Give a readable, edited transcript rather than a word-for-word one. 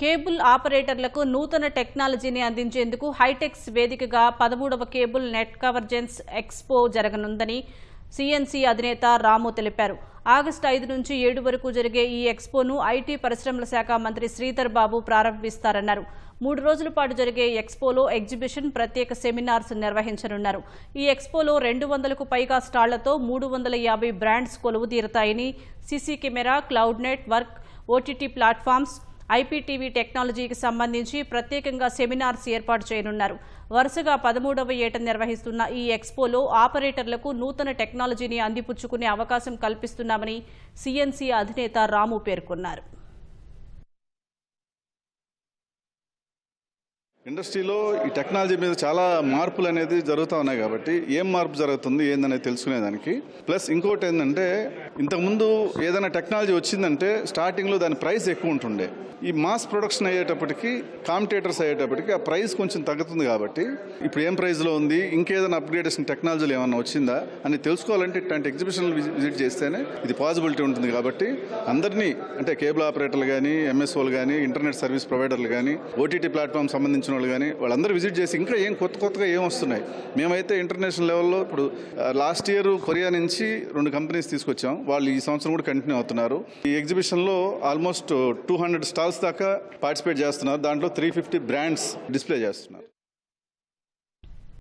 Cable ఆపరేటర్లకు నూతన టెక్నాలజీని అందించేందుకు హైటెక్స్ వేదికగా 13వ కేబుల్ నెట్ కన్వర్జెన్స్ ఎక్స్పో జరగనుందని సిఎన్సి అధినేత రాము తెలిపారు. ఆగస్టు 5 నుంచి 7 వరకు జరిగే ఈ ఎక్స్పోను ఐటీ పరిశ్రమల శాఖ మంత్రి శ్రీధర్ బాబు ప్రారంభిస్తారన్నారు. 3 రోజుల పాటు జరిగే ఎక్స్పోలో ఎగ్జిబిషన్, ప్రత్యేక సెమినార్స్ నిర్వహించనున్నారు. ఈ ఎక్స్పోలో 200కు పైగా స్టాళ్లతో 350 బ్రాండ్స్ కొలువు తీరతాయని, CC camera, cloud network, OTT platforms, IPTV టెక్నాలజీకి సంబంధించి ప్రత్యేకంగా సెమినార్స్ ఏర్పాటు చేయనున్నారు. వరుసగా 13వ ఏట నిర్వహిస్తున్న ఈ ఎక్స్పోలో ఆపరేటర్లకు నూతన టెక్నాలజీని అందిపుచ్చుకునే అవకాశం కల్పిస్తున్నామని సిఎన్సి అధినేత రాము పేర్కొన్నారు. ఇండస్ట్రీలో ఈ టెక్నాలజీ మీద చాలా మార్పులు అనేది జరుగుతూ ఉన్నాయి కాబట్టి ఏం మార్పు జరుగుతుంది ఏందనేది తెలుసుకునేదానికి. ప్లస్ ఇంకోటి ఏంటంటే, ఇంతకుముందు ఏదైనా టెక్నాలజీ వచ్చిందంటే స్టార్టింగ్లో దాని ప్రైస్ ఎక్కువ ఉంటుండే. ఈ మాస్ ప్రొడక్షన్ అయ్యేటప్పటికి, కాంపిటేటర్స్ అయ్యేటప్పటికి ఆ ప్రైస్ కొంచెం తగ్గుతుంది. కాబట్టి ఇప్పుడు ఏం ప్రైస్లో ఉంది, ఇంకేదైనా అప్గ్రేడేషన్ టెక్నాలజీలు ఏమైనా వచ్చిందా అని తెలుసుకోవాలంటే ఇట్లాంటి ఎగ్జిబిషన్లు విజిట్ చేస్తేనే ఇది పాసిబిలిటీ ఉంటుంది. కాబట్టి అందరినీ, అంటే కేబుల్ ఆపరేటర్లు కానీ, ఎంఎస్ఓలు కానీ, ఇంటర్నెట్ సర్వీస్ ప్రొవైడర్లు కానీ, ఓటీటీ ప్లాట్ఫామ్ సంబంధించిన వాళ్ళు కానీ వాళ్ళందరూ విజిట్ చేసి ఇంకా ఏం కొత్తగా ఏం వస్తున్నాయి. మేమైతే ఇంటర్నేషనల్ లెవెల్లో ఇప్పుడు లాస్ట్ ఇయర్ కొరియా నుంచి 2 కంపెనీస్ తీసుకొచ్చాం. వాళ్ళు ఈ సంవత్సరం కూడా కంటిన్యూ అవుతున్నారు. ఈ ఎగ్జిబిషన్లో ఆల్మోస్ట్ 200 స్టాల్స్ దాకా పార్టిసిపేట్ చేస్తున్నారు. దాంట్లో 350 బ్రాండ్స్ డిస్ప్లే చేస్తున్నారు.